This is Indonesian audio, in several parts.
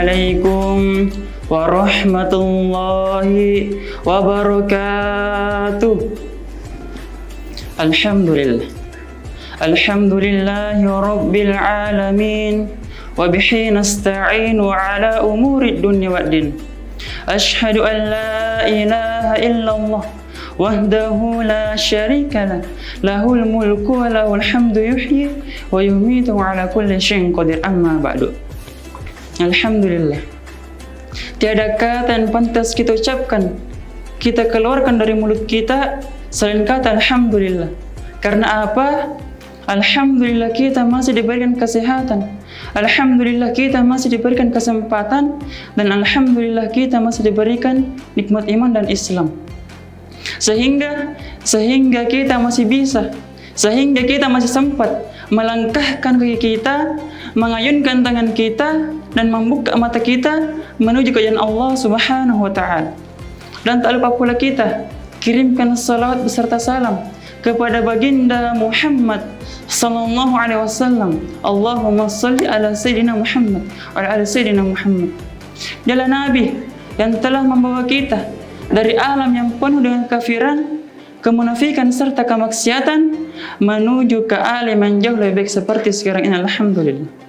Assalamualaikum warahmatullahi wabarakatuh. Alhamdulillah. Alhamdulillahi rabbil alamin. Wa bihi nasta'inu ala umuri dunya waddin. Ashhadu an la ilaha illallah wahdahu la syarika lah, lahul mulku wa lahul hamdu yuhyi wa yumiitu ala kulli syai'in qadir. Amma ba'du. Alhamdulillah, tiada kata yang pantas kita ucapkan, kita keluarkan dari mulut kita selain kata alhamdulillah. Karena apa? Alhamdulillah kita masih diberikan kesehatan, alhamdulillah kita masih diberikan kesempatan, dan alhamdulillah kita masih diberikan nikmat iman dan Islam. Sehingga kita masih bisa, sehingga kita masih sempat melangkahkan kaki kita, mengayunkan tangan kita, dan membuka mata kita menuju ke jalan Allah Subhanahu wa Ta'ala. Dan tak lupa pula kita kirimkan salawat beserta salam kepada baginda Muhammad sallallahu alaihi wasallam. Allahumma shalli ala sayyidina Muhammad wa ala ali sayyidina Muhammad. Dialah Nabi yang telah membawa kita dari alam yang penuh dengan kafiran, kemunafikan serta kemaksiatan menuju ke alam yang jauh lebih baik seperti sekarang ini. Alhamdulillah.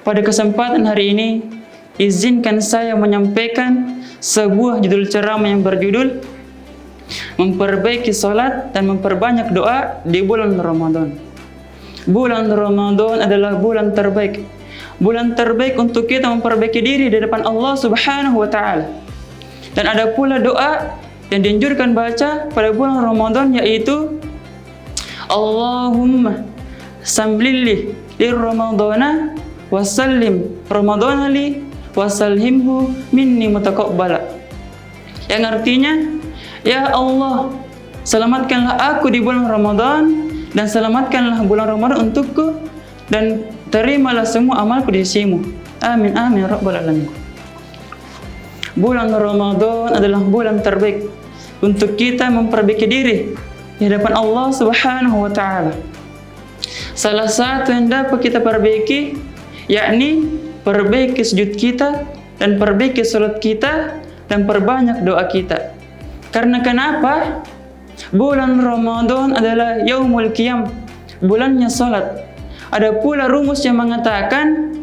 Pada kesempatan hari ini, izinkan saya menyampaikan sebuah judul ceramah yang berjudul memperbaiki salat dan memperbanyak doa di bulan Ramadan. Bulan Ramadan adalah bulan terbaik. Bulan terbaik untuk kita memperbaiki diri di depan Allah Subhanahu wa Ta'ala. Dan ada pula doa yang dianjurkan baca pada bulan Ramadan, yaitu Allahumma samlilli lir ramadana wasallim ramadana li wasallimhu minni mutaqabbala. Yang artinya, ya Allah, selamatkanlah aku di bulan Ramadan dan selamatkanlah bulan Ramadan untukku, dan terimalah semua amalku di sisimu. Amin amin rabbal alamin. Bulan Ramadan adalah bulan terbaik untuk kita memperbaiki diri di hadapan Allah Subhanahu wa Ta'ala. Salah satu yang dapat kita perbaiki, yakni perbaiki sujud kita dan perbaiki salat kita dan perbanyak doa kita. Karena kenapa? Bulan Ramadan adalah yaumul qiyam, bulannya salat. Ada pula rumus yang mengatakan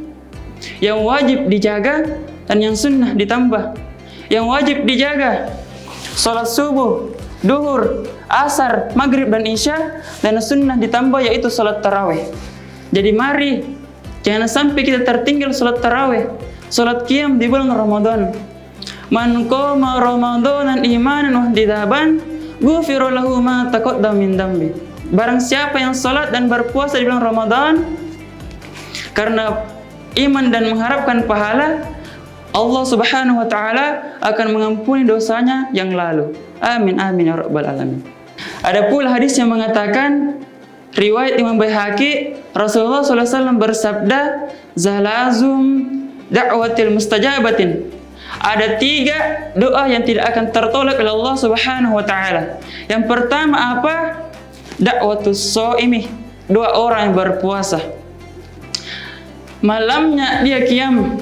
yang wajib dijaga dan yang sunnah ditambah. Yang wajib dijaga salat subuh, duhur, asar, maghrib dan isya, dan sunnah ditambah yaitu salat tarawih. Jadi mari jangan sampai kita tertinggal salat tarawih, salat qiyam di bulan Ramadan. Man qama ramadanan imanan wa ihtisaban ghufira lahu ma taqaddama min dambi. Barang siapa yang salat dan berpuasa di bulan Ramadan karena iman dan mengharapkan pahala, Allah Subhanahu wa Ta'ala akan mengampuni dosanya yang lalu. Amin amin ya rabbal alamin. Ada pula hadis yang mengatakan, riwayat Imam Baihaqi, Rasulullah SAW bersabda, zalazum da'watil mustajabatin. Ada 3 doa yang tidak akan tertolak oleh Allah Subhanahu wa Ta'ala. Yang pertama apa? Da'watus shaimi, doa orang yang berpuasa. Malamnya dia qiyam,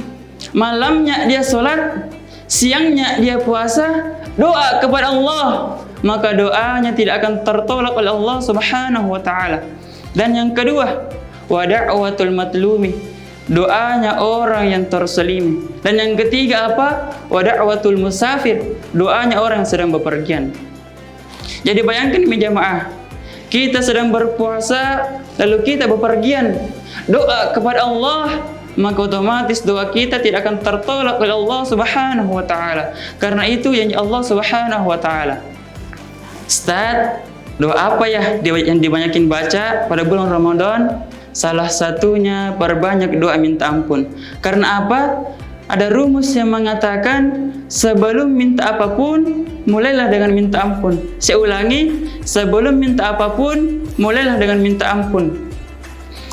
malamnya dia salat, siangnya dia puasa, doa kepada Allah, maka doanya tidak akan tertolak oleh Allah Subhanahu wa Ta'ala. Dan yang kedua, wa da'watul matlumi, doanya orang yang terselimi. Dan yang ketiga apa? Wa da'watul musafir, doanya orang yang sedang bepergian. Jadi bayangkan jemaah, kita sedang berpuasa lalu kita bepergian, doa kepada Allah, maka otomatis doa kita tidak akan tertolak oleh Allah Subhanahu wa Ta'ala. Karena itu yang Allah Subhanahu wa Ta'ala. Ustaz, doa apa ya yang dibanyakin baca pada bulan Ramadan? Salah satunya perbanyak doa minta ampun. Karena apa? Ada rumus yang mengatakan sebelum minta apapun, mulailah dengan minta ampun. Saya ulangi, sebelum minta apapun, mulailah dengan minta ampun.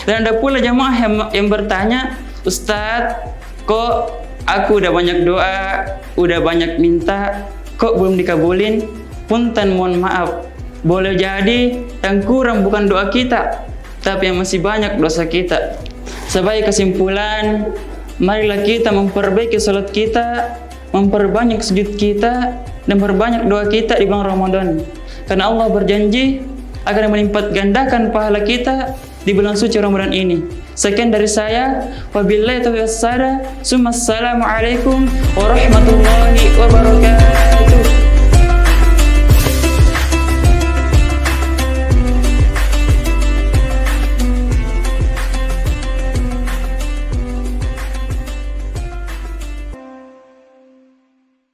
Dan ada pula jamaah yang bertanya, Ustadz, kok aku udah banyak doa, udah banyak minta, kok belum dikabulin? Punten, mohon maaf. Boleh jadi yang kurang bukan doa kita, tapi yang masih banyak dosa kita. Sebagai kesimpulan, marilah kita memperbaiki salat kita, memperbanyak sujud kita, dan memperbanyak doa kita di bulan Ramadan. Karena Allah berjanji akan melipat gandakan pahala kita di bulan suci Ramadan ini. Sekian dari saya. Wabillahi taufiq was hidayah. Assalamualaikum warahmatullahi wabarakatuh.